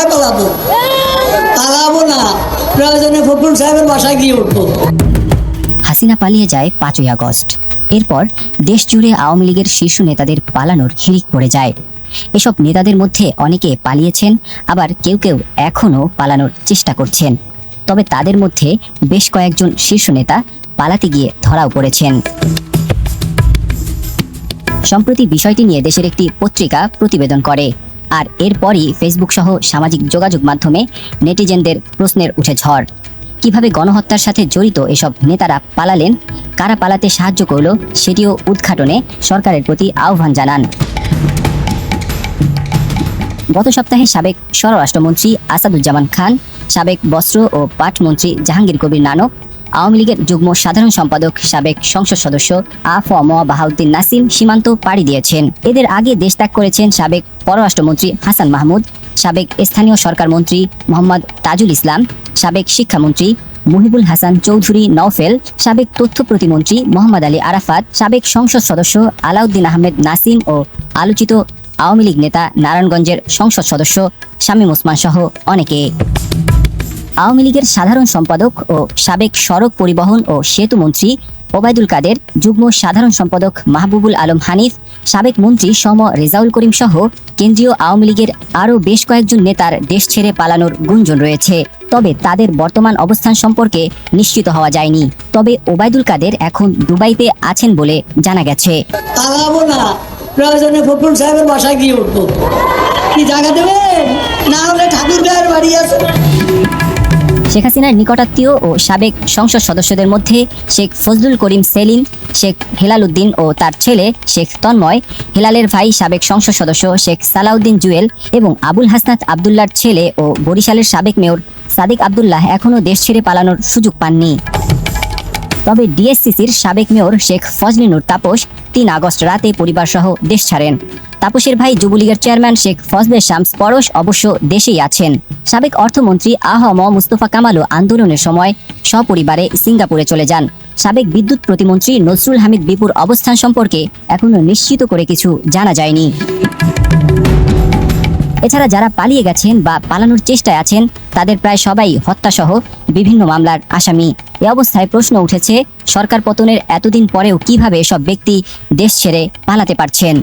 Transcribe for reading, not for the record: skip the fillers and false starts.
কোথায় পালাবো? পালাবো না, প্রয়োজনে ফখরুল সাহেবের বাসায় গিয়ে উঠবো। হাসিনা পালিয়ে যায় 5ই আগস্ট। এরপর দেশ জুড়ে আওয়ামী লীগের শীর্ষ নেতাদের পালানোর হিড়িক পড়ে যায়। এসব নেতাদের মধ্যে অনেকে পালিয়েছেন, আবার কেউ কেউ এখনও পালানোর চেষ্টা করছেন। তবে তাদের মধ্যে বেশ কয়েকজন শীর্ষ নেতা পালাতে গিয়ে ধরাও পড়েছেন। সম্প্রতি বিষয়টি নিয়ে দেশের একটি পত্রিকা প্রতিবেদন করে, আর এরপরই ফেসবুক সহ সামাজিক যোগাযোগ মাধ্যমে নেটিজেনদের প্রশ্নের উঠে ঝড়। কিভাবে গণহত্যার সাথে জড়িত এসব নেতারা পালালেন, কারা পালাতে সাহায্য করল, সেটিও উদ্ঘাটনে সরকারের প্রতি আহ্বান জানান। গত সপ্তাহে সাবেক স্বরাষ্ট্রমন্ত্রী আসাদুজ্জামান খান, সাবেক বস্ত্র ও পাট মন্ত্রী জাহাঙ্গীর কবির নানক, আওয়ামী লীগের যুগ্ম সাধারণ সম্পাদক সাবেক সংসদ সদস্য আ.ফ.ম. বাহাউদ্দিন নাসিম সীমান্ত পাড়ি দিয়েছেন। এদের আগে দেশ ত্যাগ করেছেন সাবেক পররাষ্ট্রমন্ত্রী হাসান মাহমুদ, সাবেক স্থানীয় সরকার মন্ত্রী মোহাম্মদ তাজুল ইসলাম, সাবেক শিক্ষামন্ত্রী মুহিবুল হাসান চৌধুরী নওফেল, সাবেক তথ্য প্রতিমন্ত্রী মোহাম্মদ আলী আরাফাত, সাবেক সংসদ সদস্য আলাউদ্দিন আহমেদ নাসিম ও আলোচিত আওয়ামী লীগ নেতা নারায়ণগঞ্জের সংসদ সদস্য শামীম ওসমান সহ অনেকে। আওয়ামী লীগের সাধারণ সম্পাদক ও সাবেক সড়ক পরিবহন ও সেতু মন্ত্রী ওবায়দুল কাদের, যুগ্ম সাধারণ সম্পাদক মাহবুবুল আলম হানিফ, সাবেক মন্ত্রী সম রেজাউল করিম সহ কেন্দ্রীয় আওয়ামী লীগের আরও বেশ কয়েকজন নেতার দেশ ছেড়ে পালানোর গুঞ্জন রয়েছে। তবে তাদের বর্তমান অবস্থান সম্পর্কে নিশ্চিত হওয়া যায়নি। তবে ওবায়দুল কাদের এখন দুবাইতে আছেন বলে জানা গেছে। পালাবো না, প্রয়োজনে ফখরুল সাহেবের বাসায় গিয়ে উঠবো। কি জায়গা দেবেন? না হলে ঠাকুর গায়ের বাড়ি আছে। শেখ হাসিনার নিকটাত্মীয় ও সাবেক সংসদ সদস্যদের মধ্যে শেখ ফজলুল করিম সেলিম, শেখ হেলাল উদ্দিন ও তার ছেলে শেখ তন্ময়, হেলালের ভাই সাবেক সংসদ সদস্য শেখ সালাউদ্দিন জুয়েল এবং আবুল হাসনাত আবদুল্লাহর ছেলে ও বরিশালের সাবেক মেয়র সাদিক আবদুল্লাহ এখনও দেশ ছেড়ে পালানোর সুযোগ পাননি। তবে ডিএসসিসির সাবেক মেয়র শেখ ফজলে নূর তাপস 3 আগস্ট রাতে পরিবারসহ দেশ ছাড়েন। তাপসের ভাই যুবলীগের চেয়ারম্যান শেখ ফজলে শামস পরশ অবশ্য দেশেই আছেন। সাবেক অর্থমন্ত্রী আ.হ.ম. মুস্তফা কামালও আন্দোলনের সময় সপরিবারে সিঙ্গাপুরে চলে যান। সাবেক বিদ্যুৎ প্রতিমন্ত্রী নজরুল হামিদ বিপুর অবস্থান সম্পর্কে এখনও নিশ্চিত করে কিছু জানা যায়নি। এছাড়া যারা পালিয়ে গেছেন বা পালানোর চেষ্টায় আছেন তাদের প্রায় সবাই হত্যাসহ বিভিন্ন মামলার আসামি। এ অবস্থায় প্রশ্ন উঠেছে, সরকার পতনের এতদিন পরেও কিভাবে এসব ব্যক্তি দেশ ছেড়ে পালাতে পারছেন।